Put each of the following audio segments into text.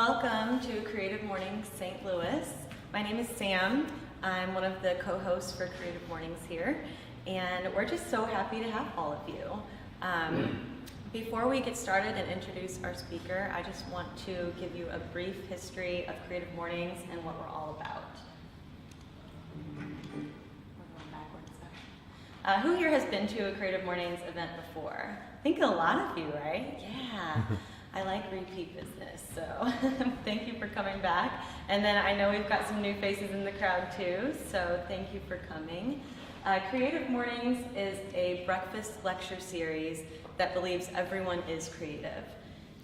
Welcome to Creative Mornings St. Louis. My name is Sam. I'm one of the co-hosts for Creative Mornings here, and we're just so happy to have all of you. Before we get started and introduce our speaker, I just want to give you a brief history of Creative Mornings and what we're all about. We're going backwards. Who here has been to a Creative Mornings event before? I think a lot of you, right? Yeah. I like repeat business, so thank you for coming back. And then I know we've got some new faces in the crowd too, so thank you for coming. Creative Mornings is a breakfast lecture series that believes everyone is creative.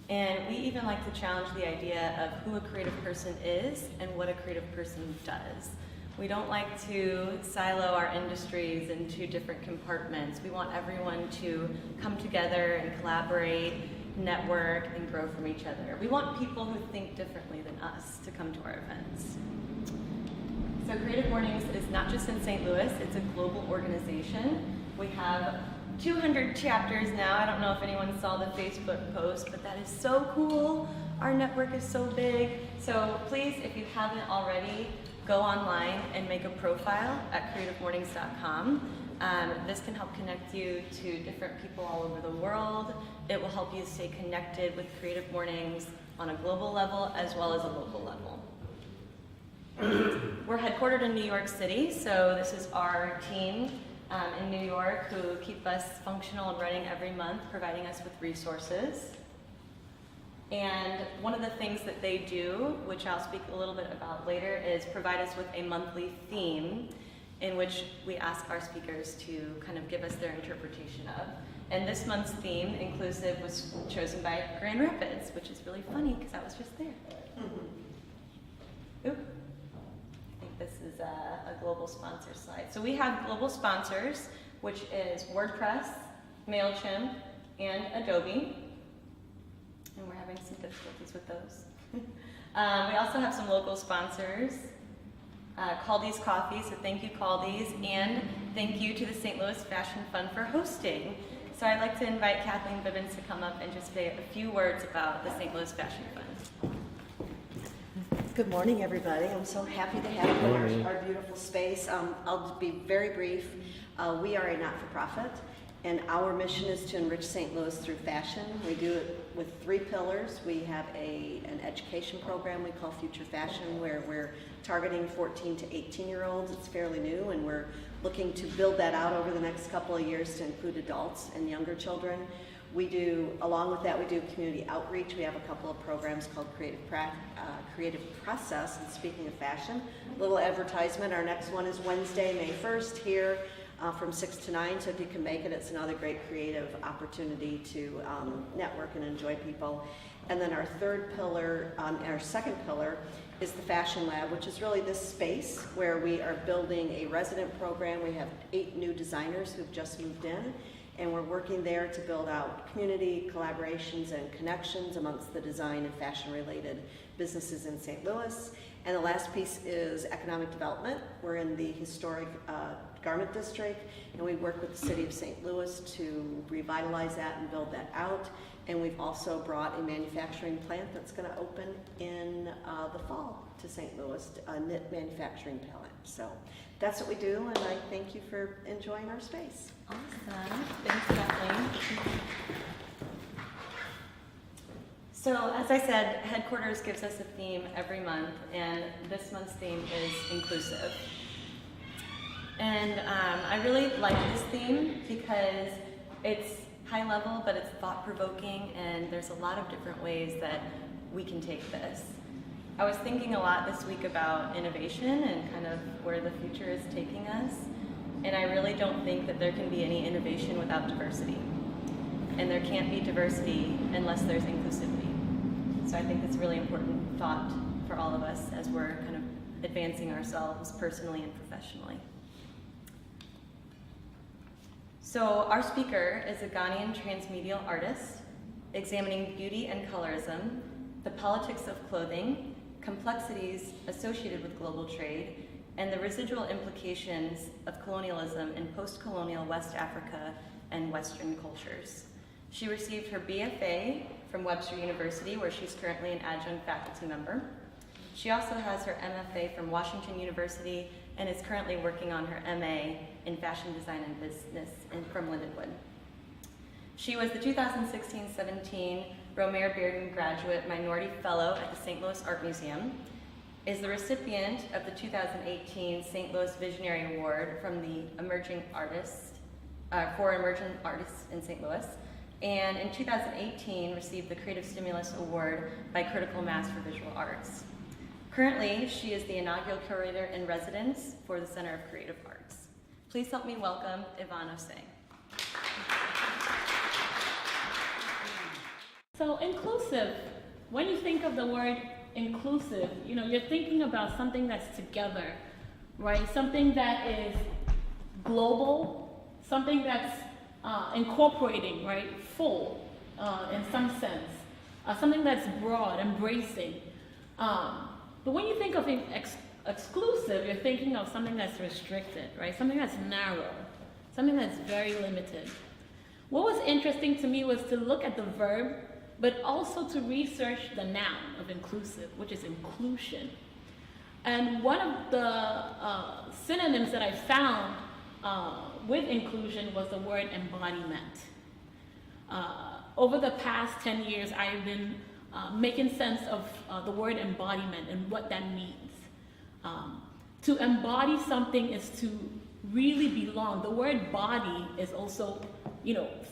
And we even like to challenge the idea of who a creative person is and what a creative person does. We don't like to silo our industries into different compartments. We want everyone to come together and collaborate, network, and grow from each other. We want people who think differently than us to come to our events. So Creative Mornings is not just in St. Louis, it's a global organization. We have 200 chapters now. I don't know if anyone saw the Facebook post, but that is so cool. Our network is so big. So please, if you haven't already, go online and make a profile at creativemornings.com. This can help connect you to different people all over the world. It will help you stay connected with Creative Mornings on a global level as well as a local level. We're headquartered in New York City, so this is our team in New York who keep us functional and running every month, providing us with resources. And one of the things that they do, which I'll speak a little bit about later, is provide us with a monthly theme in which we ask our speakers to kind of give us their interpretation of. And this month's theme, Inclusive, was chosen by Grand Rapids, which is really funny because I was just there. Oop. I think this is a global sponsor slide. So we have global sponsors, which is WordPress, MailChimp, and Adobe. And we're having some difficulties with those. We also have some local sponsors. Caldy's Coffee, so thank you Caldy's, and thank you to the St. Louis Fashion Fund for hosting. So I'd like to invite Kathleen Bibbins to come up and just say a few words about the St. Louis Fashion Fund. Good morning, everybody. I'm so happy to have you in our beautiful space. I'll be very brief. We are a not-for-profit, and our mission is to enrich St. Louis through fashion. We do it with 3 pillars. We have an education program we call Future Fashion, where we're targeting 14 to 18-year-olds. It's fairly new, and we're looking to build that out over the next couple of years to include adults and younger children. We do, along with that, we do community outreach. We have a couple of programs called Creative Process, and speaking of fashion, little advertisement. Our next one is Wednesday, May 1st, here from 6 to 9, so if you can make it, it's another great creative opportunity to network and enjoy people. And then our third pillar, our second pillar, is the Fashion Lab, which is really this space where we are building a resident program. We have 8 new designers who've just moved in, and we're working there to build out community collaborations and connections amongst the design and fashion-related businesses in St. Louis. And the last piece is economic development. We're in the historic garment district, and we work with the city of St. Louis to revitalize that and build that out. And we've also brought a manufacturing plant that's going to open in the fall to St. Louis, a knit manufacturing plant. So that's what we do, and I thank you for enjoying our space. Awesome. Thanks, Kathleen. So as I said, headquarters gives us a theme every month, and this month's theme is inclusive. And I really like this theme because it's high level, but it's thought-provoking, and there's a lot of different ways that we can take this. I was thinking a lot this week about innovation and kind of where the future is taking us, and I really don't think that there can be any innovation without diversity. And there can't be diversity unless there's inclusivity. So I think it's a really important thought for all of us as we're kind of advancing ourselves personally and professionally. So our speaker is a Ghanaian transmedial artist examining beauty and colorism, the politics of clothing, complexities associated with global trade, and the residual implications of colonialism in post-colonial West Africa and Western cultures. She received her BFA from Webster University, where she's currently an adjunct faculty member. She also has her MFA from Washington University and is currently working on her MA in Fashion Design and Business from Lindenwood. She was the 2016-17 Romer Bearden Graduate Minority Fellow at the St. Louis Art Museum, is the recipient of the 2018 St. Louis Visionary Award from the Emerging Artists, for Emerging Artists in St. Louis, and in 2018 received the Creative Stimulus Award by Critical Mass for Visual Arts. Currently, she is the inaugural curator in residence for the Center of Creative Arts. Please help me welcome Yvonne Osei. So inclusive, when you think of the word inclusive, you're thinking about something that's together, right? Something that is global, something that's incorporating, right? Full, in some sense. Something that's broad, embracing. But when you think of exclusive, you're thinking of something that's restricted, right? Something that's narrow, something that's very limited. What was interesting to me was to look at the verb, but also to research the noun of inclusive, which is inclusion. And one of the synonyms that I found with inclusion was the word embodiment. Over the past 10 years, I've been making sense of the word embodiment and what that means. To embody something is to really belong. The word body is also,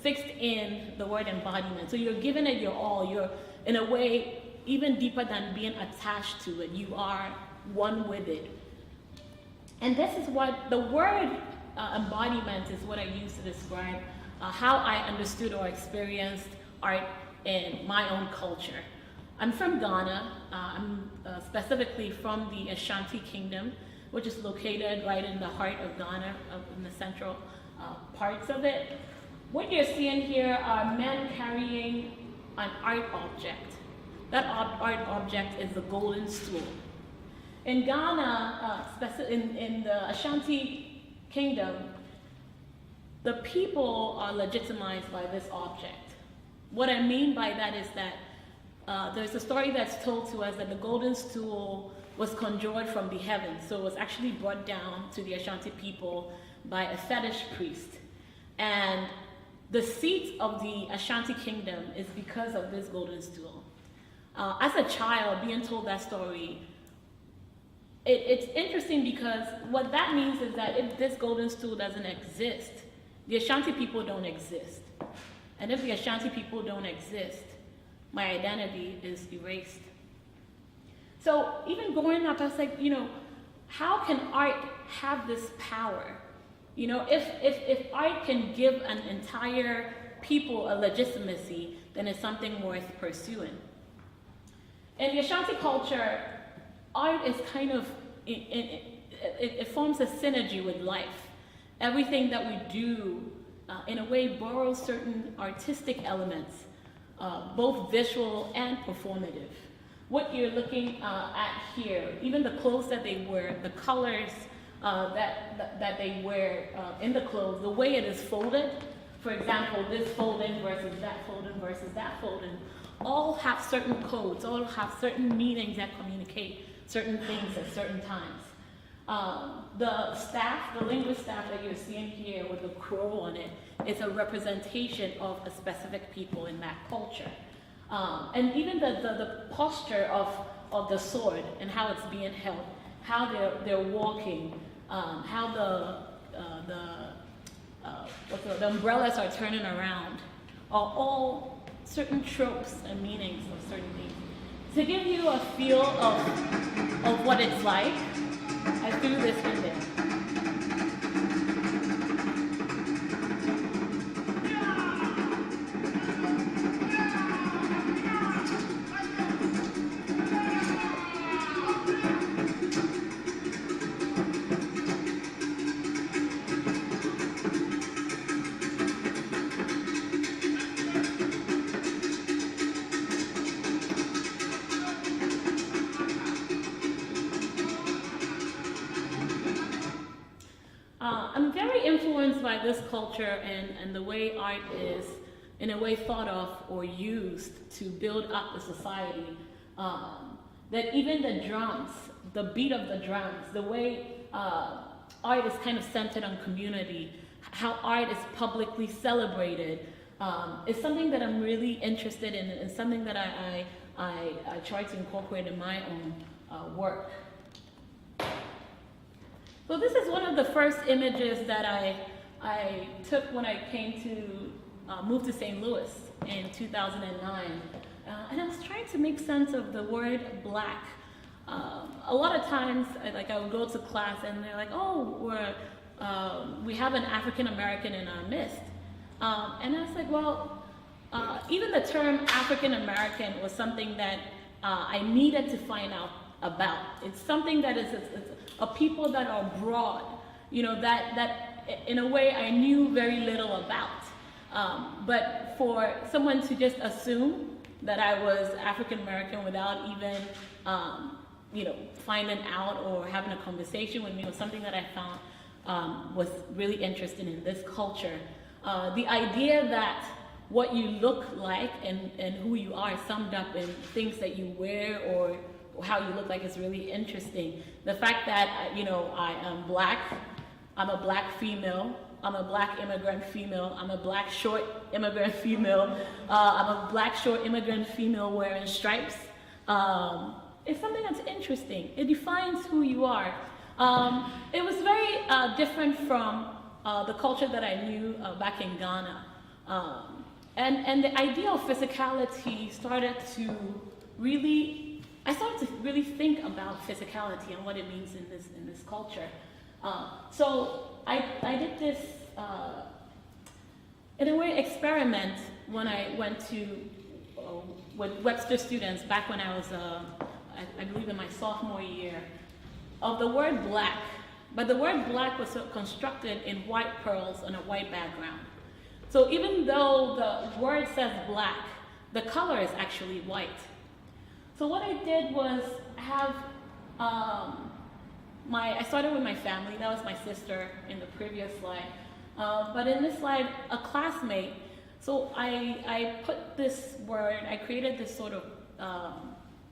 fixed in the word embodiment. So you're giving it your all. You're, in a way, even deeper than being attached to it. You are one with it. And this is what the word embodiment is what I use to describe how I understood or experienced art in my own culture. I'm from Ghana. I'm specifically from the Ashanti Kingdom, which is located right in the heart of Ghana, in the central parts of it. What you're seeing here are men carrying an art object. That art object is the golden stool. In Ghana, in the Ashanti Kingdom, the people are legitimized by this object. What I mean by that is that there's a story that's told to us that the golden stool was conjured from the heavens, so it was actually brought down to the Ashanti people by a fetish priest. And the seat of the Ashanti Kingdom is because of this golden stool. As a child, being told that story, it's interesting because what that means is that if this golden stool doesn't exist, the Ashanti people don't exist. And if the Ashanti people don't exist, my identity is erased. So even growing up, I was like, how can art have this power? If art can give an entire people a legitimacy, then it's something worth pursuing. In the Ashanti culture, art is kind of, it forms a synergy with life. Everything that we do, in a way, borrows certain artistic elements, both visual and performative. What you're looking at here, even the clothes that they wear, the colors that they wear in the clothes, the way it is folded, for example, this folding versus that folding, all have certain codes, all have certain meanings that communicate certain things at certain times. The staff, the linguist staff that you're seeing here with the crow on it, is a representation of a specific people in that culture. And even the posture of the sword and how it's being held, how they're walking, how the umbrellas are turning around, are all certain tropes and meanings of certain things. To give you a feel of what it's like, I threw this in there. I'm very influenced by this culture and the way art is in a way thought of or used to build up the society. That even the drums, the beat of the drums, the way art is kind of centered on community, how art is publicly celebrated, is something that I'm really interested in, and something that I try to incorporate in my own work. So this is one of the first images that I took when I came to move to St. Louis in 2009. And I was trying to make sense of the word black. A lot of times, I would go to class and they're like, oh, we have an African American in our midst. And I was like, well, even the term African American was something that I needed to find out about. It's something that it's a people that are broad, that in a way I knew very little about. But for someone to just assume that I was African American without even, finding out or having a conversation with me was something that I found was really interesting in this culture. The idea that what you look like and who you are is summed up in things that you wear or how you look like is really interesting. The fact that, I am black, I'm a black female, I'm a black immigrant female, I'm a black short immigrant female, I'm a black short immigrant female wearing stripes. It's something that's interesting. It defines who you are. It was very different from the culture that I knew back in Ghana. And the idea of physicality started to really think about physicality and what it means in this culture. So I did this, in a way, experiment when I went to, with Webster students back when I was, I believe in my sophomore year, of the word black. But the word black was constructed in white pearls on a white background. So even though the word says black, the color is actually white. So what I did was have, I started with my family. That was my sister in the previous slide. But in this slide, a classmate. So I put this word, I created this sort of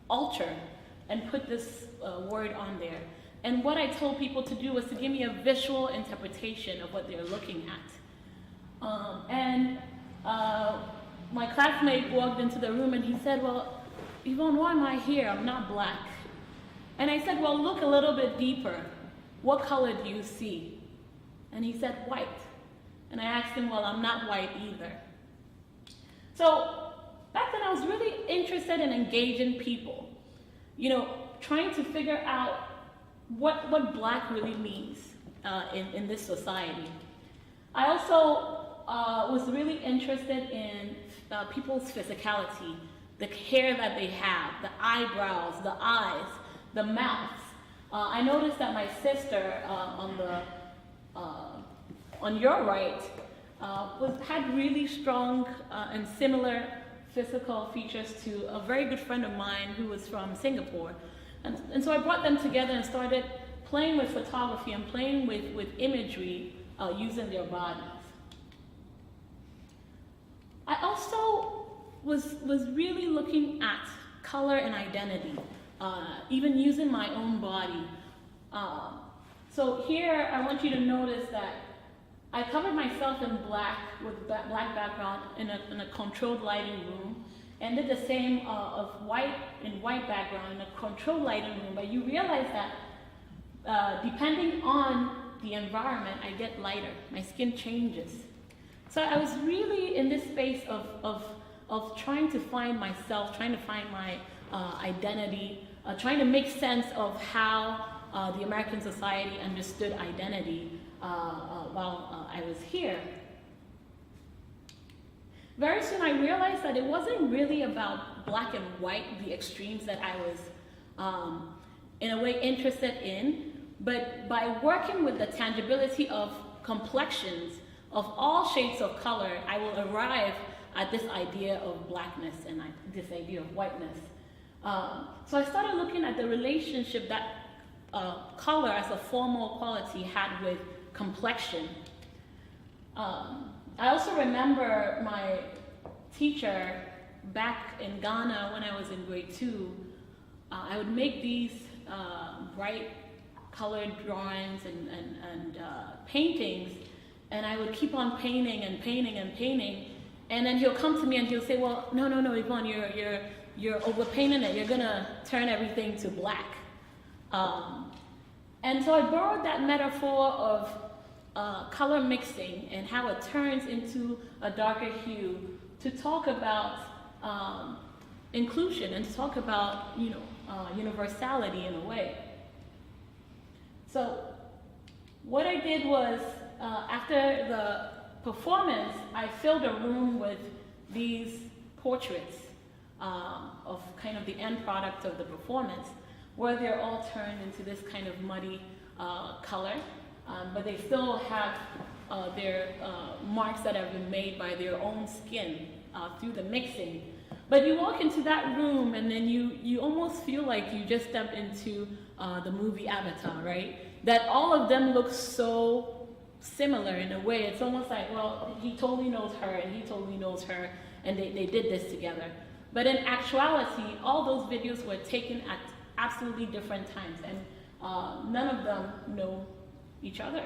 altar and put this word on there. And what I told people to do was to give me a visual interpretation of what they're looking at. My classmate walked into the room and he said, well, Yvonne, why am I here? I'm not black. And I said, well, look a little bit deeper. What color do you see? And he said, white. And I asked him, well, I'm not white either. So back then I was really interested in engaging people, trying to figure out what black really means in this society. I also was really interested in people's physicality, the hair that they have, the eyebrows, the eyes, the mouths. I noticed that my sister on your right had really strong and similar physical features to a very good friend of mine who was from Singapore. And so I brought them together and started playing with photography and playing with imagery using their bodies. I also was really looking at color and identity, even using my own body. So here I want you to notice that I covered myself in black with black background in a controlled lighting room, and did the same of white background in a controlled lighting room. But you realize that depending on the environment, I get lighter. My skin changes. So I was really in this space of trying to find myself, trying to find my identity, trying to make sense of how the American society understood identity while I was here. Very soon I realized that it wasn't really about black and white, the extremes that I was in a way interested in, but by working with the tangibility of complexions of all shades of color, I will arrive at this idea of blackness and this idea of whiteness. So I started looking at the relationship that color as a formal quality had with complexion. I also remember teacher back in Ghana when I was in grade 2, I would make these bright colored drawings and paintings, and I would keep on painting and painting and painting, and then he'll come to me and he'll say, well, no, Yvonne, you're overpainting it. You're gonna turn everything to black. And so I borrowed that metaphor of color mixing and how it turns into a darker hue to talk about inclusion and to talk about, universality in a way. So what I did was, after the performance, I filled a room with these portraits of kind of the end product of the performance, where they're all turned into this kind of muddy color, but they still have their marks that have been made by their own skin through the mixing. But you walk into that room and then you almost feel like you just stepped into the movie Avatar, right? That all of them look so similar in a way. It's almost like, well, he totally knows her and he totally knows her, and they did this together. But in actuality, all those videos were taken at absolutely different times, and none of them know each other.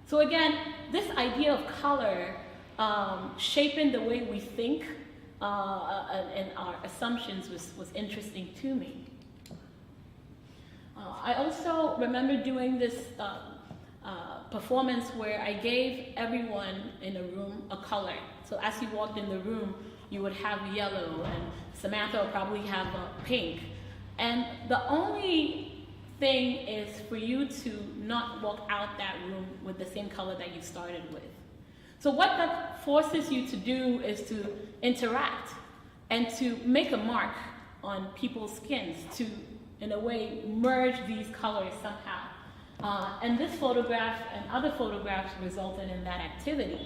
So again, this idea of color shaping the way we think and our assumptions was interesting to me. I also remember doing this performance where I gave everyone in a room a color. So as you walked in the room, you would have yellow, and Samantha would probably have pink. And the only thing is for you to not walk out that room with the same color that you started with. So what that forces you to do is to interact and to make a mark on people's skins, to, in a way, merge these colors somehow. And this photograph and other photographs resulted in that activity.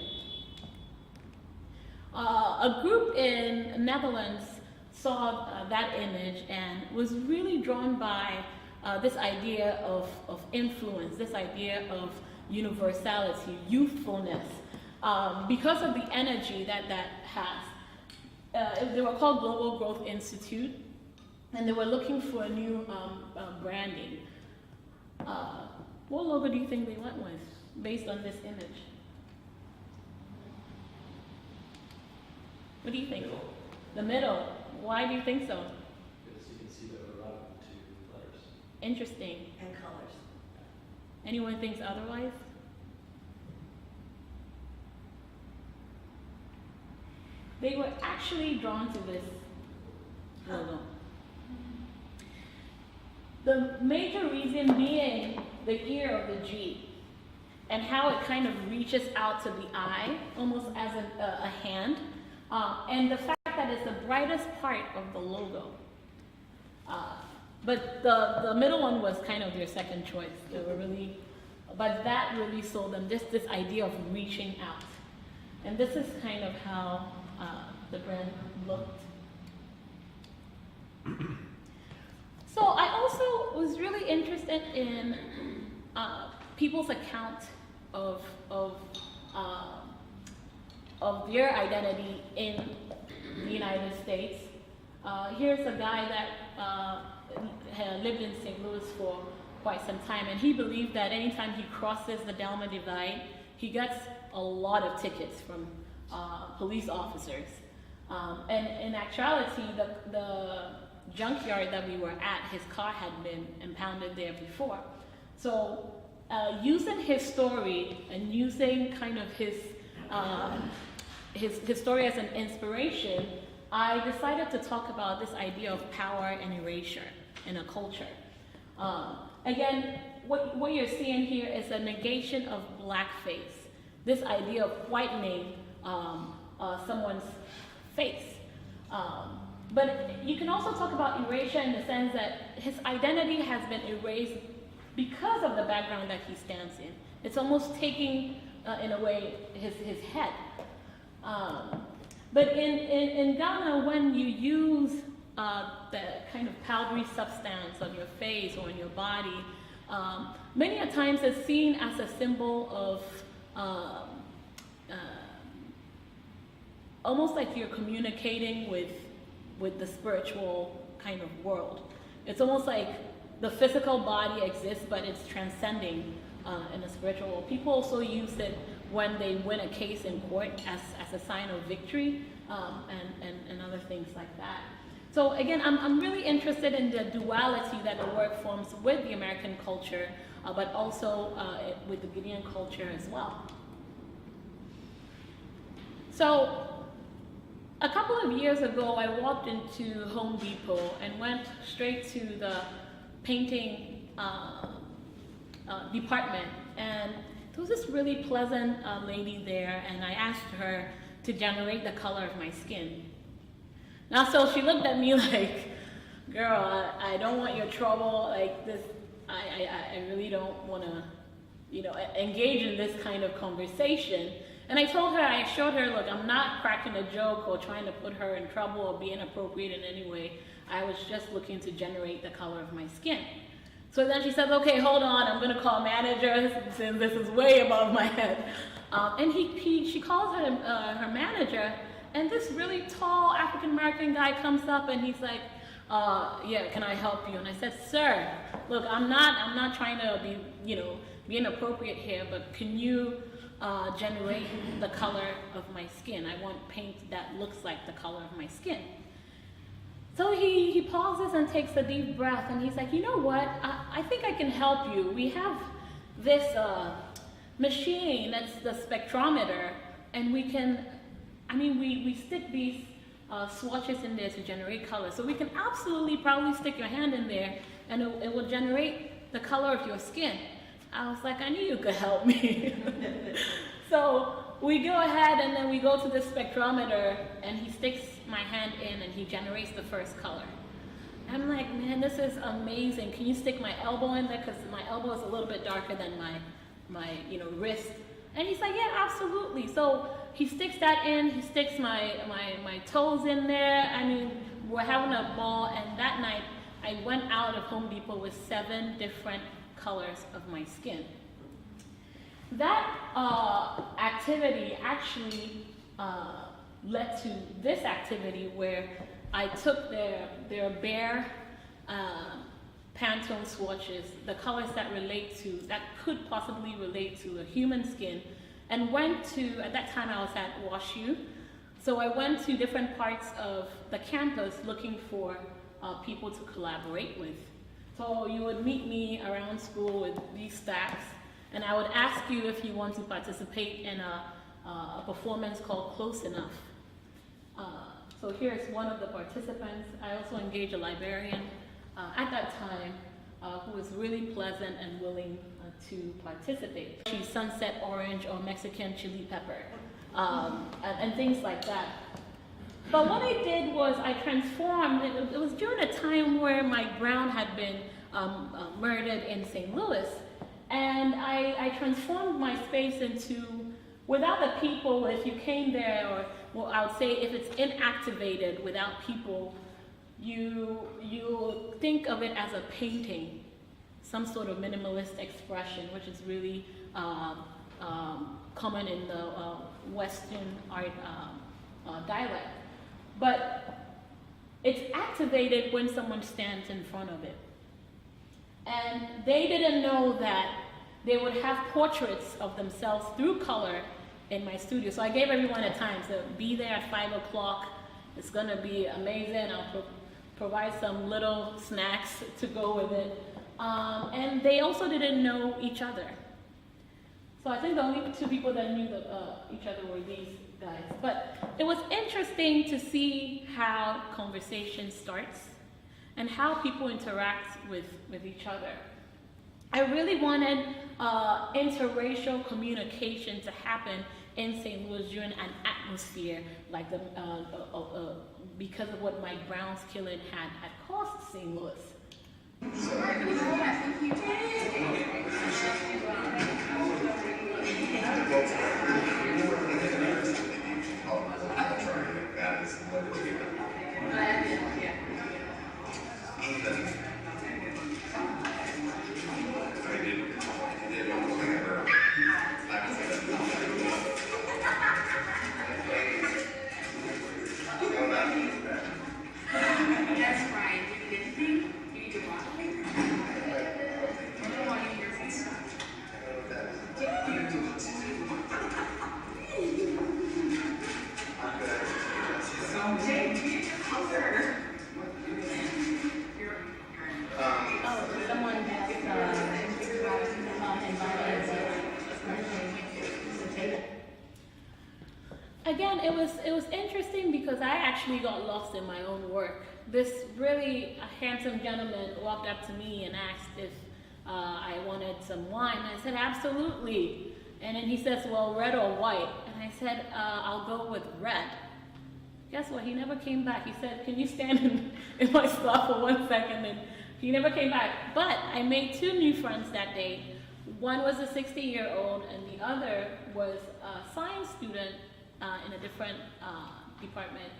A group in Netherlands saw that image and was really drawn by this idea of influence, this idea of universality, youthfulness, because of the energy that has. They were called Global Growth Institute, and they were looking for a new branding. What logo do you think they went with based on this image? What do you think? Middle. The middle. Why do you think so? Because you can see the overlap to letters. Interesting. And colors. Anyone thinks otherwise? They were actually drawn to this logo. The major reason being the ear of the G and how it kind of reaches out to the eye, almost as a hand, and the fact that it's the brightest part of the logo. But the middle one was kind of their second choice. They were really, but that really sold them this idea of reaching out. And this is kind of how the brand looked. So I also was really interested in people's account of their identity in the United States. Here's a guy that had lived in St. Louis for quite some time, and he believed that anytime he crosses the Delma Divide, he gets a lot of tickets from police officers. And in actuality, the junkyard that we were at, his car had been impounded there before. So using his story and using kind of his story as an inspiration, I decided to talk about this idea of power and erasure in a culture. Again, what you're seeing here is a negation of blackface, this idea of whitening someone's face. But you can also talk about erasure in the sense that his identity has been erased because of the background that he stands in. It's almost taking, in a way, his head. But in Ghana, when you use the kind of powdery substance on your face or on your body, many a times it's seen as a symbol of almost like you're communicating with the spiritual kind of world. It's almost like the physical body exists, but it's transcending in the spiritual world. People also use it when they win a case in court as a sign of victory, and other things like that. So again, I'm really interested in the duality that the work forms with the American culture, but also with the Ghanaian culture as well. So a couple of years ago, I walked into Home Depot and went straight to the painting department, and there was this really pleasant lady there, and I asked her to generate the color of my skin. Now, so she looked at me like, girl, I don't want your trouble, like this, I really don't want to, engage in this kind of conversation. And I told her, I showed her, look, I'm not cracking a joke or trying to put her in trouble or be inappropriate in any way. I was just looking to generate the color of my skin. So then she says, okay, hold on, I'm going to call manager since this is way above my head. And she calls her manager, and this really tall African-American guy comes up and he's like, yeah, can I help you? And I said, sir, look, I'm not trying to be inappropriate here, but can you generate the color of my skin? I want paint that looks like the color of my skin. So he pauses and takes a deep breath, and he's like, you know what, I think I can help you. We have this machine that's the spectrometer, and we can, we stick these swatches in there to generate color. So we can absolutely probably stick your hand in there, and it will generate the color of your skin. I was like, I knew you could help me. So we go ahead and then we go to the spectrometer, and he sticks my hand in and he generates the first color. I'm like, man, this is amazing. Can you stick my elbow in there? Because my elbow is a little bit darker than my wrist. And he's like, yeah, absolutely. So he sticks that in, he sticks my toes in there. We're having a ball, and that night I went out of Home Depot with 7 different colors of my skin. That activity actually led to this activity where I took their bare Pantone swatches, the colors that could possibly relate to a human skin, and went to, at that time I was at WashU, so I went to different parts of the campus looking for people to collaborate with. So you would meet me around school with these stacks, and I would ask you if you want to participate in a performance called Close Enough. So here's one of the participants. I also engaged a librarian at that time who was really pleasant and willing to participate. She's sunset orange or Mexican chili pepper, and things like that. But what I did was I transformed, it was during a time where Mike Brown had been murdered in St. Louis, and I transformed my space into, without the people, if you came there, or well, I would say if it's inactivated without people, you think of it as a painting, some sort of minimalist expression, which is really common in the Western art dialect. But it's activated when someone stands in front of it. And they didn't know that they would have portraits of themselves through color in my studio. So I gave everyone a time to be there at 5 o'clock. It's gonna be amazing. I'll provide some little snacks to go with it. And they also didn't know each other. So I think the only 2 people that knew each other were these guys. But it was interesting to see how conversation starts and how people interact with each other. I really wanted interracial communication to happen in St. Louis during an atmosphere like because of what Mike Brown's killing had cost St. Louis. it was interesting because I actually got lost in my own work. This really handsome gentleman walked up to me and asked if I wanted some wine. And I said, absolutely. And then he says, well, red or white? And I said, I'll go with red. Guess what? He never came back. He said, can you stand in my spot for 1 second? And he never came back. But I made 2 new friends that day. One was a 60-year-old, and the other was a science student in a different department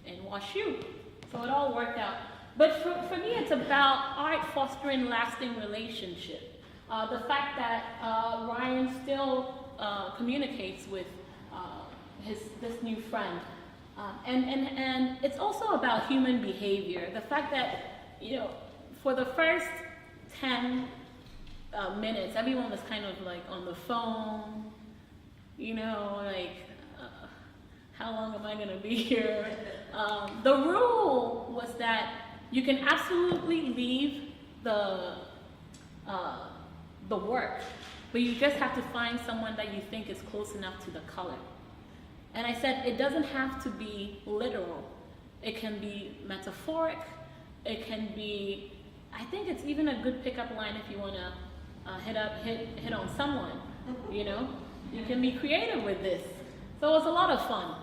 in WashU. So it all worked out. But for me, it's about art fostering lasting relationship. The fact that Ryan still communicates with this new friend. And it's also about human behavior. The fact that, you know, for the first 10 minutes, everyone was kind of like on the phone, you know, like, how long am I gonna be here? The rule was that you can absolutely leave the work, but you just have to find someone that you think is close enough to the color. And I said, it doesn't have to be literal. It can be metaphoric. It can be, I think it's even a good pickup line if you want to hit on someone, you know? You can be creative with this. So it was a lot of fun.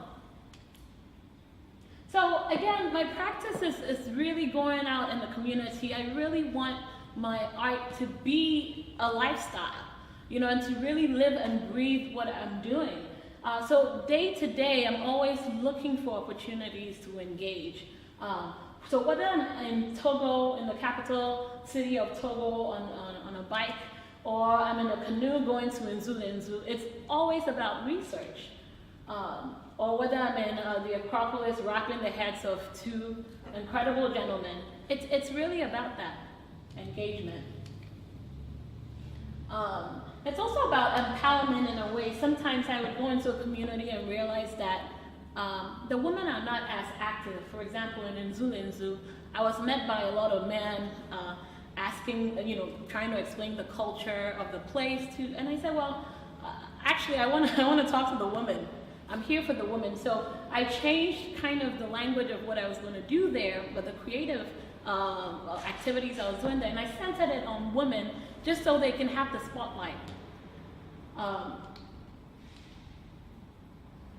So again, my practice is really going out in the community. I really want my art to be a lifestyle, you know, and to really live and breathe what I'm doing. So day to day, I'm always looking for opportunities to engage. So whether I'm in Togo, in the capital city of Togo on a bike, or I'm in a canoe going to Nzu, it's always about research. Or whether I'm in the Acropolis rocking the heads of 2 incredible gentlemen, it's really about that engagement. It's also about empowerment in a way. Sometimes I would go into a community and realize that the women are not as active. For example, in Nzu, I was met by a lot of men asking, you know, trying to explain the culture of the place and I said, well, actually, I want to talk to the women. I'm here for the women. So I changed kind of the language of what I was going to do there, but the creative activities I was doing there, and I centered it on women just so they can have the spotlight.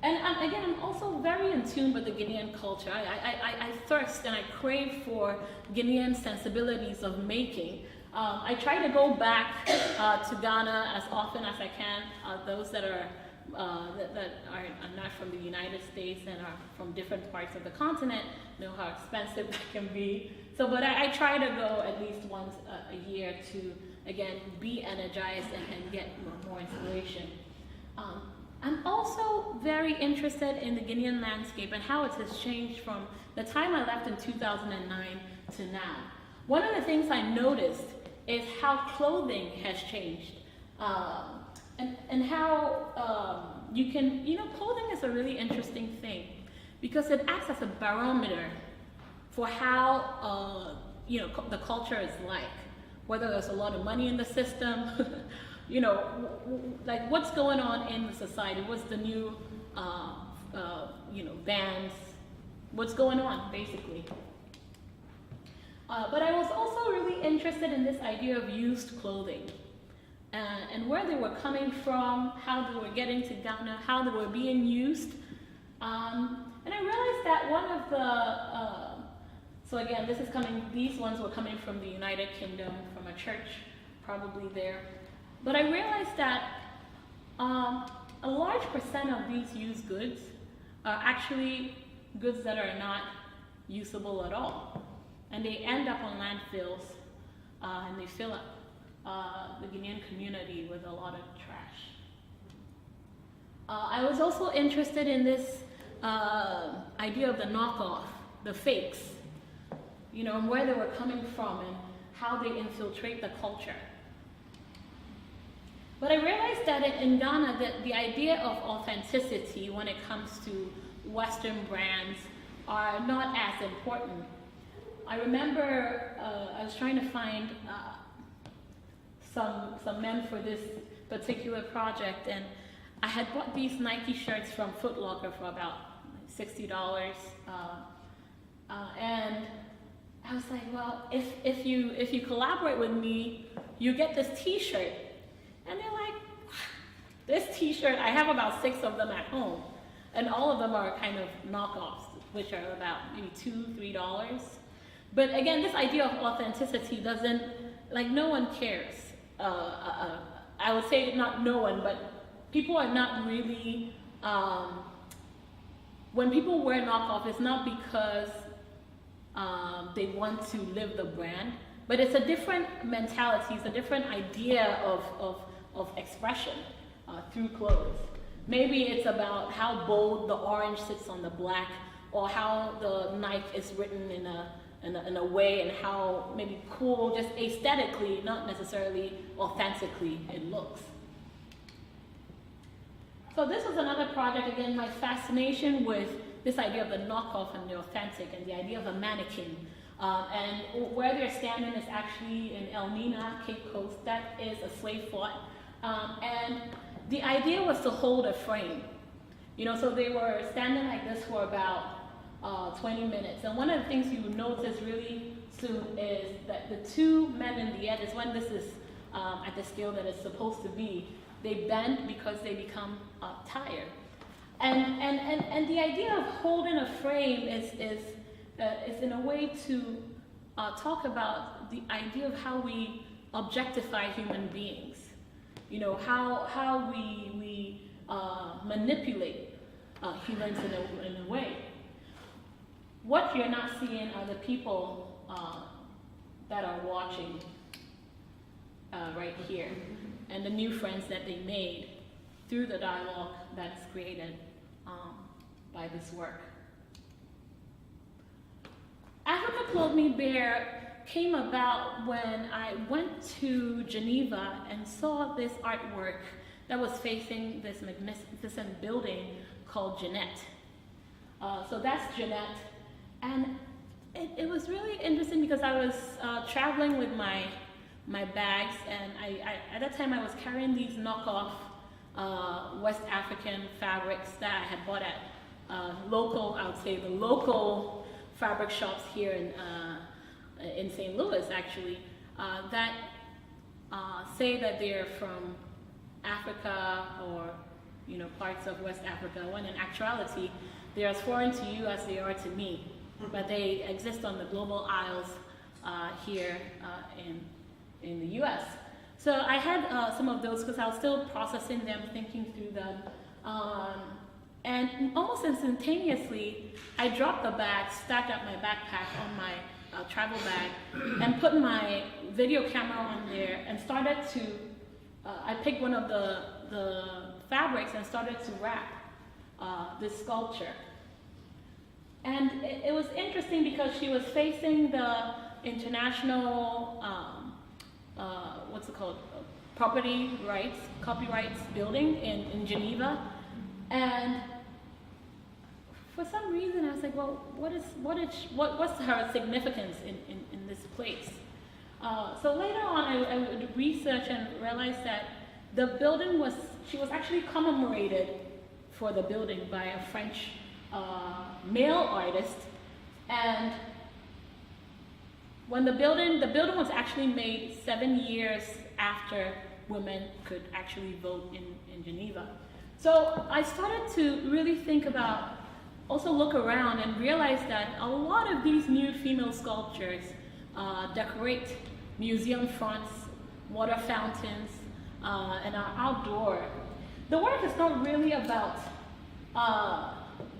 And again, I'm also very in tune with the Guinean culture. I thirst and I crave for Guinean sensibilities of making. I try to go back to Ghana as often as I can. Those that are not from the United States and are from different parts of the continent know how expensive that can be. So, but I try to go at least once a year to, again, be energized and get more inspiration. I'm also very interested in the Guinean landscape and how it has changed from the time I left in 2009 to now. One of the things I noticed is how clothing has changed. And how you can, you know, clothing is a really interesting thing because it acts as a barometer for how, you know, the culture is like. Whether there's a lot of money in the system, you know, like what's going on in the society, what's the new, you know, bands, what's going on, basically. But I was also really interested in this idea of used clothing. And where they were coming from, how they were getting to Ghana, how they were being used. And I realized that one of the, so again, these ones were coming from the United Kingdom, from a church probably there. But I realized that a large percent of these used goods are actually goods that are not usable at all. And they end up on landfills and they fill up the Guinean community with a lot of trash. I was also interested in this idea of the knockoff, the fakes, you know, and where they were coming from and how they infiltrate the culture. But I realized that in Ghana, that the idea of authenticity when it comes to Western brands are not as important. I remember I was trying to find some men for this particular project, and I had bought these Nike shirts from Foot Locker for about $60, and I was like, well, if you collaborate with me, you get this T-shirt. And they're like, this T-shirt, I have about 6 of them at home, and all of them are kind of knockoffs, which are about maybe $2-3. But again, this idea of authenticity doesn't, like, no one cares. I would say not no one, but people are not really, when people wear knockoff, it's not because they want to live the brand, but it's a different mentality, it's a different idea of expression through clothes. Maybe it's about how bold the orange sits on the black, or how the Nike is written in a way, and how maybe cool, just aesthetically, not necessarily authentically, it looks. So this was another project, again, my fascination with this idea of the knockoff and the authentic, and the idea of a mannequin. And where they're standing is actually in El Nina, Cape Coast. That is a slave fort. And the idea was to hold a frame. You know, so they were standing like this for about 20 minutes. And one of the things you notice really soon is that the 2 men in the end is when this is at the scale that it's supposed to be, they bend because they become tired. And the idea of holding a frame is in a way to talk about the idea of how we objectify human beings. You know, how we manipulate humans in a way. What you're not seeing are the people that are watching right here, and the new friends that they made through the dialogue that's created by this work. Africa Clothed Me Bare came about when I went to Geneva and saw this artwork that was facing this magnificent building called Jeanette. So that's Jeanette. And it was really interesting because I was traveling with my bags, and at that time I was carrying these knockoff West African fabrics that I had bought at local, I would say the local fabric shops here in St. Louis, actually, that say that they're from Africa, or parts of West Africa, when in actuality they're as foreign to you as they are to me, but they exist on the global aisles here in the US. So I had some of those because I was still processing them, thinking through them. And almost instantaneously, I dropped the bag, stacked up my backpack on my travel bag, and put my video camera on there and started to, I picked one of the fabrics and started to wrap this sculpture. And it was interesting because she was facing the international, what's it called, copyrights building in Geneva. And for some reason I was like, well, what's her significance in this place? So later on I would research and realize that the building she was actually commemorated for the building by a French male artist. And when the building was actually made 7 years after women could actually vote in Geneva. So I started to really think about, also look around and realize that a lot of these nude female sculptures decorate museum fronts, water fountains, and are outdoor. The work is not really about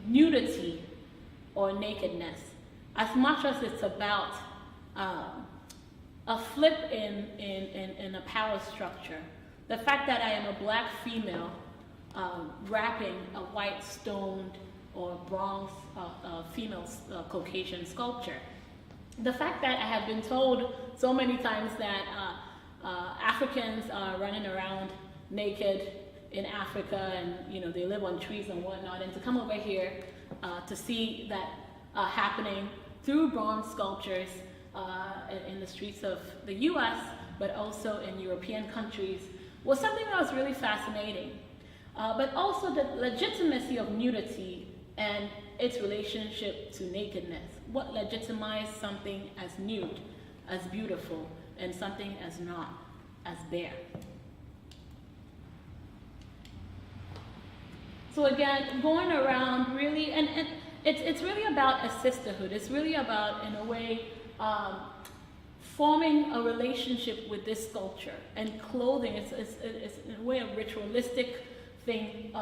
nudity or nakedness, as much as it's about a flip in a power structure. The fact that I am a black female wrapping a white stoned or bronze female Caucasian sculpture. The fact that I have been told so many times that Africans are running around naked in Africa, and they live on trees and whatnot, and to come over here to see that happening through bronze sculptures in the streets of the US, but also in European countries, was something that was really fascinating. but also the legitimacy of nudity and its relationship to nakedness. What legitimizes something as nude, as beautiful, and something as not, as bare. So again, going around really, and it's really about a sisterhood. It's really about, in a way, forming a relationship with this sculpture. And clothing is in a way a ritualistic thing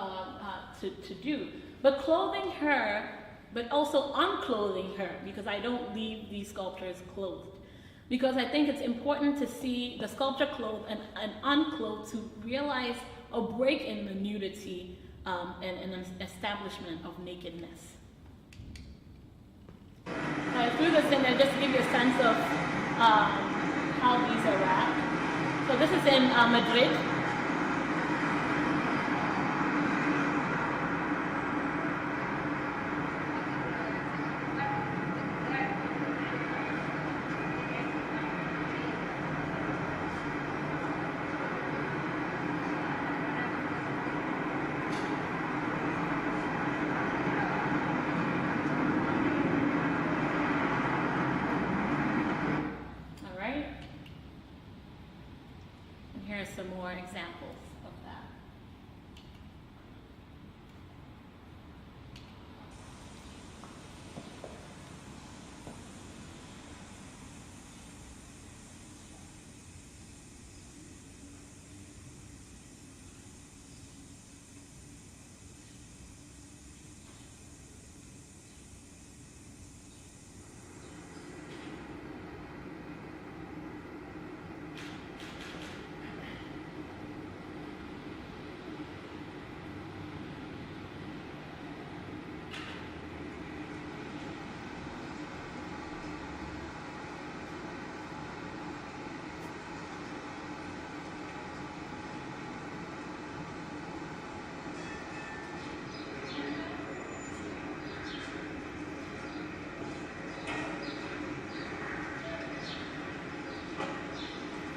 to do. But clothing her, but also unclothing her, because I don't leave these sculptures clothed. Because I think it's important to see the sculpture clothed and unclothed to realize a break in the nudity and an establishment of nakedness. I threw this in there just to give you a sense of how these are wrapped. So this is in Madrid. Some more examples of that.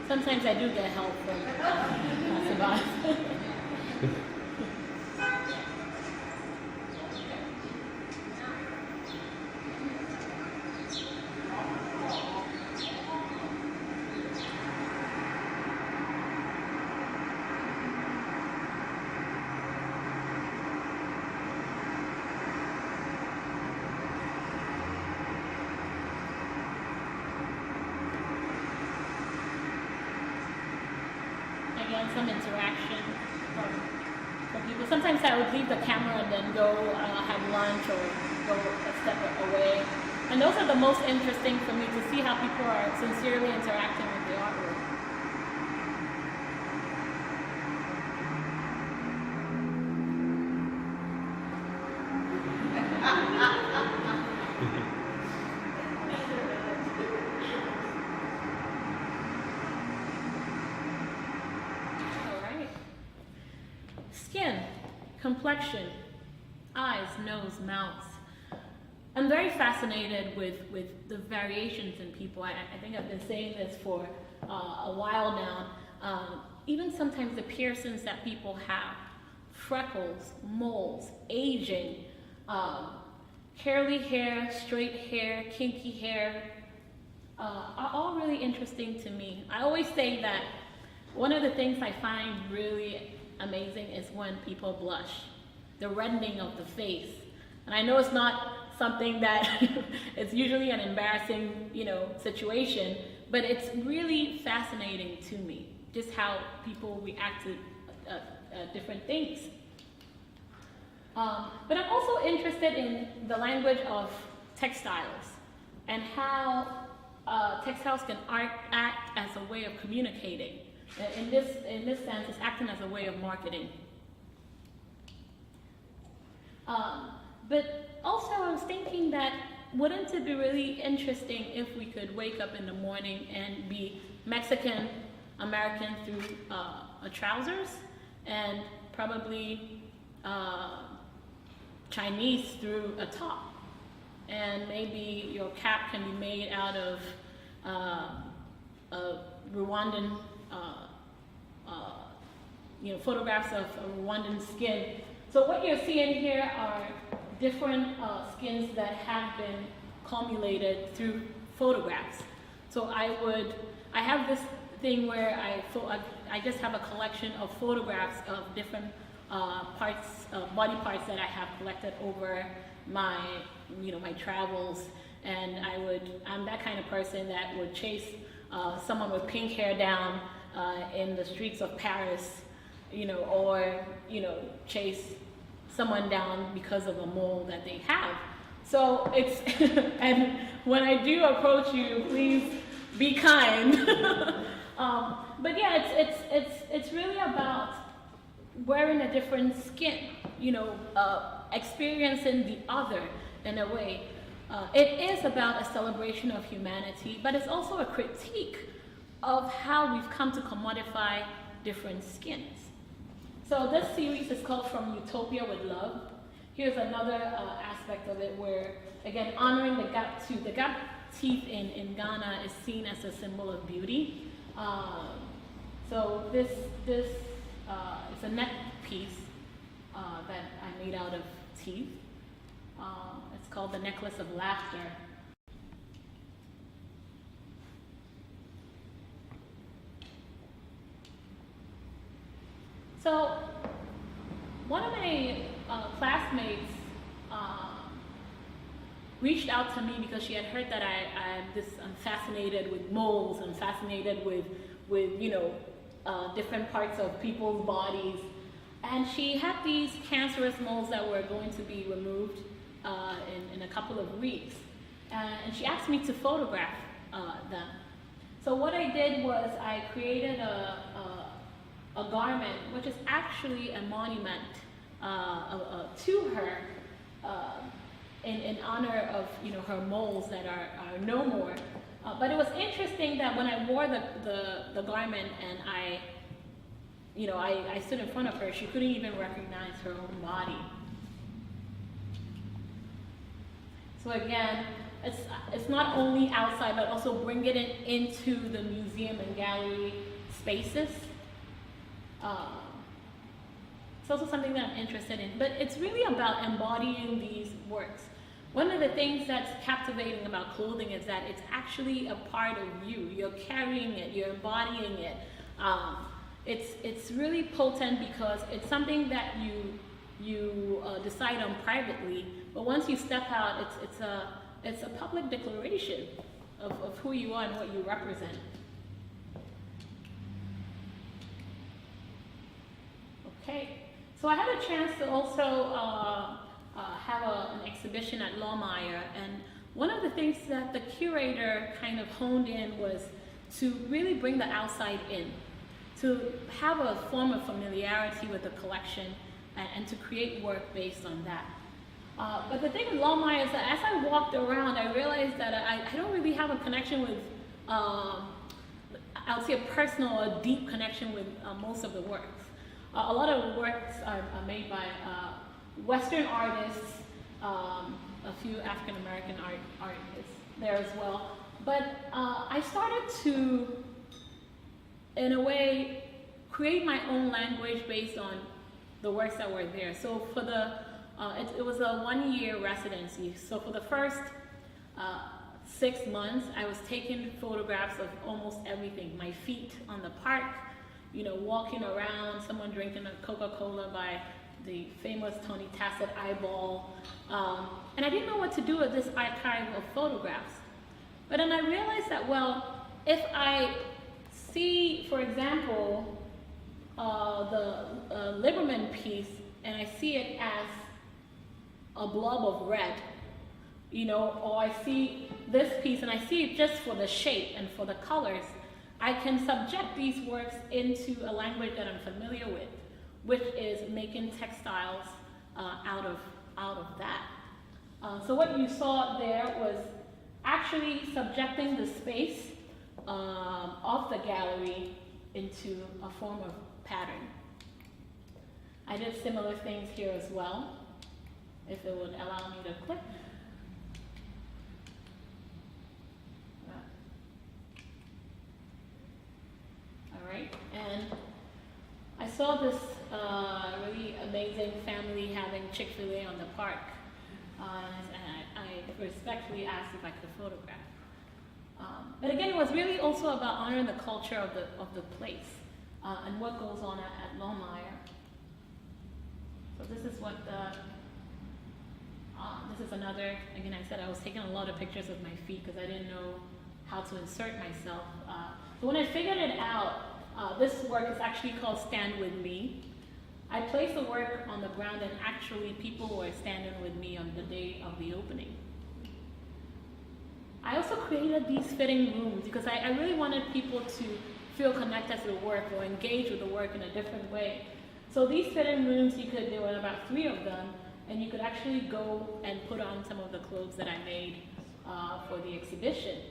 Sometimes I do get help from Sabas. Some interaction from people. Sometimes I would leave the camera and then go have lunch or go a step away. And those are the most interesting for me, to see how people are sincerely interacting with the artwork. Skin, complexion, eyes, nose, mouth. I'm very fascinated with the variations in people. I think I've been saying this for a while now. Even sometimes the piercings that people have, freckles, moles, aging, curly hair, straight hair, kinky hair, are all really interesting to me. I always say that one of the things I find really amazing is when people blush, the reddening of the face. And I know it's not something that it's usually an embarrassing, situation, but it's really fascinating to me, just how people react to different things. But I'm also interested in the language of textiles and how textiles can act as a way of communicating. In this sense, it's acting as a way of marketing. But also I was thinking that wouldn't it be really interesting if we could wake up in the morning and be Mexican American through trousers and probably Chinese through a top. And maybe your cap can be made out of Rwandan photographs of Rwandan skin. So what you're seeing here are different skins that have been culminated through photographs. So I have this thing where I just have a collection of photographs of different body parts that I have collected over my travels. And I'm that kind of person that would chase someone with pink hair down in the streets of Paris, or chase someone down because of a mole that they have. So it's, and when I do approach you, please be kind. But yeah, it's really about wearing a different skin, experiencing the other in a way. It is about a celebration of humanity, but it's also a critique of how we've come to commodify different skins. So this series is called From Utopia with Love. Here's another aspect of it where, again, honoring the gap tooth. The gap teeth in Ghana is seen as a symbol of beauty. So this is a neck piece that I made out of teeth. It's called the Necklace of Laughter. So one of my classmates reached out to me because she had heard that I'm fascinated with moles. I'm fascinated with different parts of people's bodies. And she had these cancerous moles that were going to be removed in a couple of weeks. And she asked me to photograph them. So what I did was I created a garment, which is actually a monument to her in honor of her moles that are no more. But it was interesting that when I wore the garment and I stood in front of her, she couldn't even recognize her own body. So again, it's not only outside, but also bringing it into the museum and gallery spaces. It's also something that I'm interested in, but it's really about embodying these works. One of the things that's captivating about clothing is that it's actually a part of you. You're carrying it, you're embodying it. It's really potent because it's something that you decide on privately, but once you step out, it's a public declaration of who you are and what you represent. Okay, so I had a chance to also have an exhibition at Lohmeyer, and one of the things that the curator kind of honed in was to really bring the outside in, to have a form of familiarity with the collection and to create work based on that. But the thing with Lohmeyer is that as I walked around, I realized that I don't really have a connection with, I would say a personal or deep connection with most of the works. A lot of works are made by Western artists, a few African American artists there as well. But I started to, in a way, create my own language based on the works that were there. So for it was a 1-year residency. So for the first 6 months, I was taking photographs of almost everything. My feet on the park, walking around, someone drinking a Coca-Cola by the famous Tony Tassett eyeball. And I didn't know what to do with this archive of photographs. But then I realized that, well, if I see, for example, the Lieberman piece, and I see it as a blob of red, or I see this piece and I see it just for the shape and for the colors, I can subject these works into a language that I'm familiar with, which is making textiles out of that. So what you saw there was actually subjecting the space of the gallery into a form of pattern. I did similar things here as well, if it would allow me to click. All right, and I saw this really amazing family having Chick-fil-A on the park, and I respectfully asked if I could photograph. But again, it was really also about honoring the culture of the place and what goes on at Lohmeyer. So this is what this is another, again, I said I was taking a lot of pictures with my feet because I didn't know how to insert myself. So when I figured it out, this work is actually called Stand With Me. I placed the work on the ground and actually people were standing with me on the day of the opening. I also created these fitting rooms because I really wanted people to feel connected to the work or engage with the work in a different way. So these fitting rooms, there were about 3 of them, and you could actually go and put on some of the clothes that I made for the exhibition.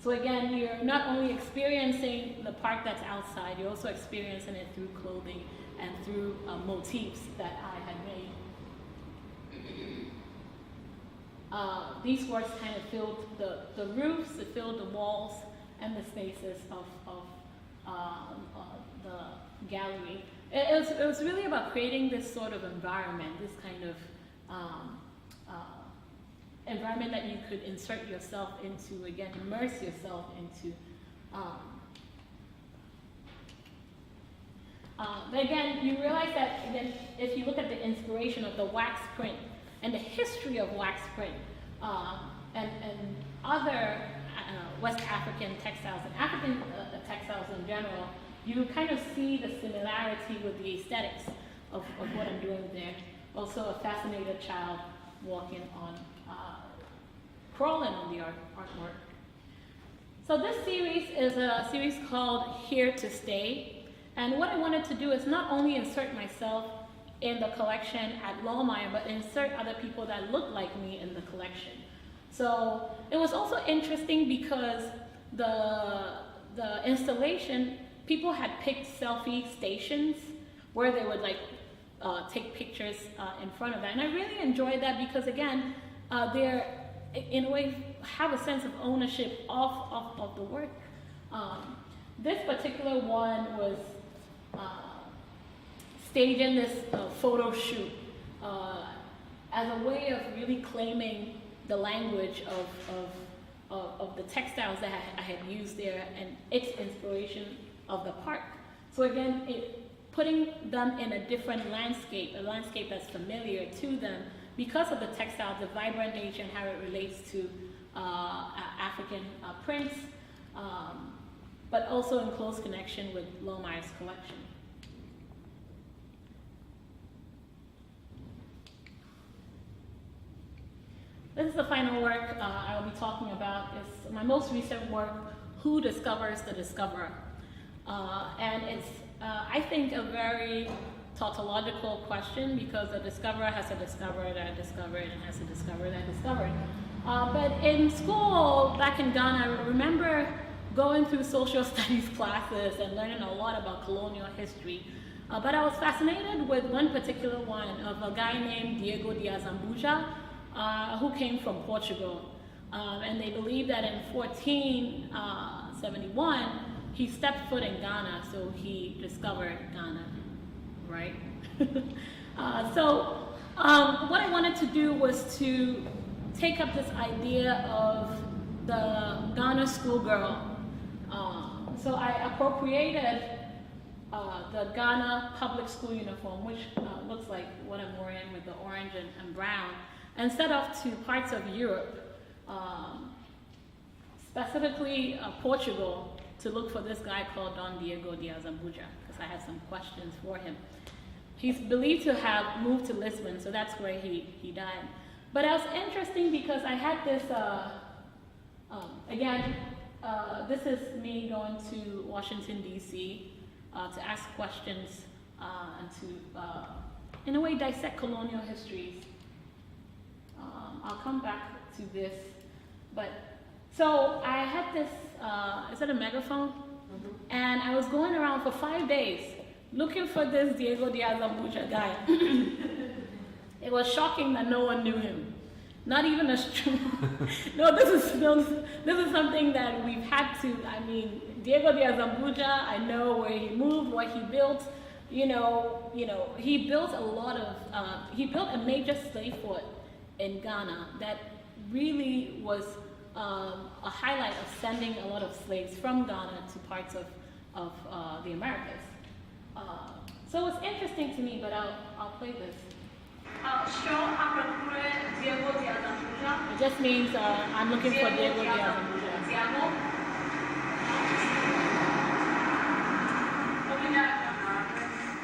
So again, you're not only experiencing the park that's outside, you're also experiencing it through clothing and through motifs that I had made. These works kind of filled the roofs, it filled the walls and the spaces of the gallery. It was really about creating this sort of environment, this kind of environment that you could insert yourself into, again, immerse yourself into. But again, you realize that, again, if you look at the inspiration of the wax print and the history of wax print and other West African textiles and African textiles in general, you kind of see the similarity with the aesthetics of what I'm doing there. Also a fascinated child walking on, crawling on the artwork. So this series is a series called Here to Stay. And what I wanted to do is not only insert myself in the collection at Lohmeyer, but insert other people that look like me in the collection. So it was also interesting because the installation, people had picked selfie stations where they would take pictures in front of that. And I really enjoyed that because again, they're in a way have a sense of ownership of the work. This particular one was staging this photo shoot as a way of really claiming the language of the textiles that I had used there and its inspiration of the park. So again, putting them in a different landscape, a landscape that's familiar to them because of the textiles, the vibrant nature and how it relates to African prints, but also in close connection with Lohmeyer's collection. This is the final work I will be talking about. It's my most recent work, Who Discovers the Discoverer? And it's, I think, a very tautological question because the discoverer has to discover that discovered and has to discover that discovered. But in school, back in Ghana, I remember going through social studies classes and learning a lot about colonial history. But I was fascinated with one particular one of a guy named Diego de Azambuja, who came from Portugal. And they believe that in 1471, he stepped foot in Ghana, so he discovered Ghana, right? So what I wanted to do was to take up this idea of the Ghana schoolgirl. So I appropriated the Ghana public school uniform, which looks like what I'm wearing with the orange and brown, and set off to parts of Europe, specifically Portugal, to look for this guy called Don Diego de Azambuja, because I had some questions for him. He's believed to have moved to Lisbon, so that's where he died. But it was interesting because I had this, again, this is me going to Washington, D.C. To ask questions and to, in a way, dissect colonial histories. I'll come back to this, but so I had this, is that a megaphone? Mm-hmm. And I was going around for 5 days looking for this Diego de Azambuja guy. It was shocking that no one knew him. Not even a no, this is something that we've had to, I mean, Diego de Azambuja, I know where he moved, what he built, he built he built a major slave fort in Ghana that really was a highlight of sending a lot of slaves from Ghana to parts of the Americas. So it's interesting to me, but I'll play this. It just means I'm looking for Diego Diaz-Ambuja.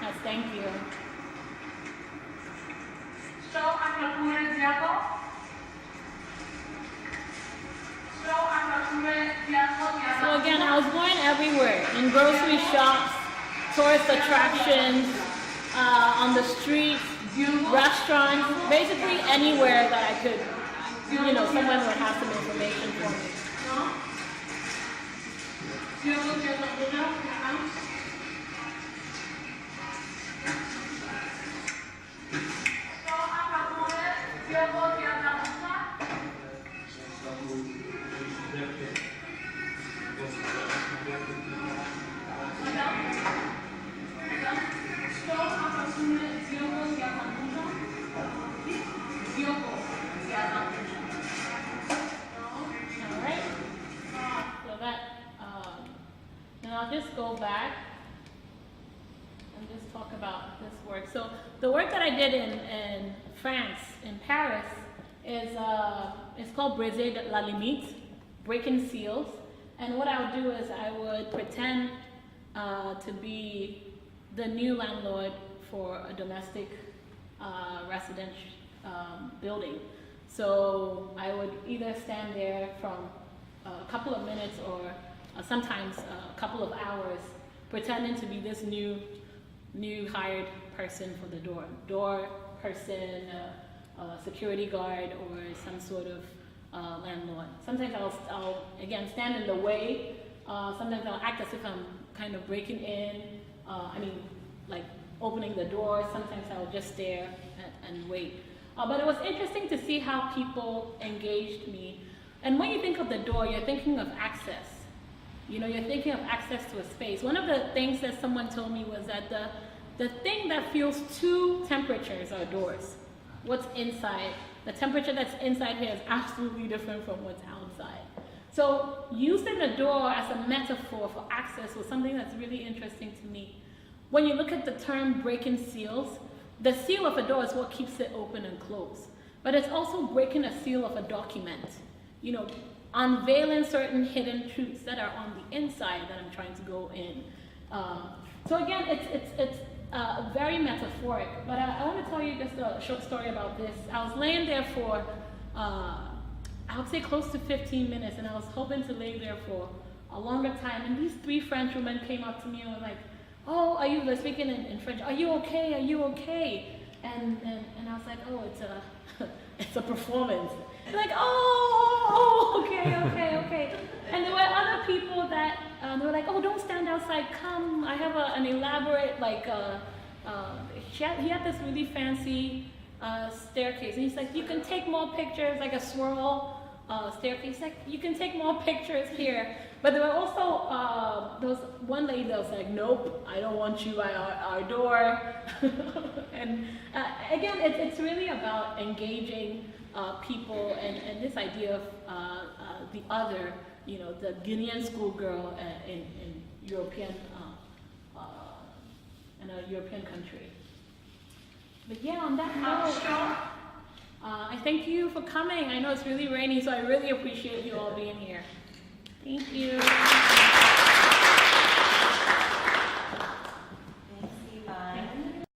Yes, thank you. So again, I was going everywhere, in grocery shops, tourist attractions, on the streets, restaurants, basically anywhere that I could, someone would have some information for me. I'll just go back and just talk about this work. So the work that I did in France, in Paris, is it's called Briser la limite, breaking seals. And what I would do is I would pretend to be the new landlord for a domestic residential building. So I would either stand there from a couple of minutes or sometimes a couple of hours, pretending to be this new hired person for the door person, security guard, or some sort of landlord. Sometimes I'll again stand in the way. Sometimes I'll act as if I'm kind of breaking in. Like opening the door. Sometimes I'll just stare and wait. But it was interesting to see how people engaged me. And when you think of the door, you're thinking of access. You're thinking of access to a space. One of the things that someone told me was that the thing that feels two temperatures are doors. What's inside, the temperature that's inside here is absolutely different from what's outside. So using the door as a metaphor for access was something that's really interesting to me. When you look at the term breaking seals, the seal of a door is what keeps it open and closed. But it's also breaking a seal of a document. Unveiling certain hidden truths that are on the inside that I'm trying to go in. So again, it's very metaphoric, but I want to tell you just a short story about this. I was laying there for, I would say close to 15 minutes, and I was hoping to lay there for a longer time, and these three French women came up to me and were like, oh, they're speaking in French, are you okay, are you okay? And I was like, oh, it's a performance. They're like, oh, okay. And there were other people that, they were like, oh, don't stand outside, come. I have an elaborate, he had this really fancy staircase. And he's like, you can take more pictures, like a swirl staircase. Like, you can take more pictures here. But there were also, there was one lady that was like, nope, I don't want you by our door. And again, it's really about engaging people and this idea of the other, the Guinean schoolgirl in European, in a European country. But yeah, on that note, I thank you for coming. I know it's really rainy, so I really appreciate you all being here. Thank you.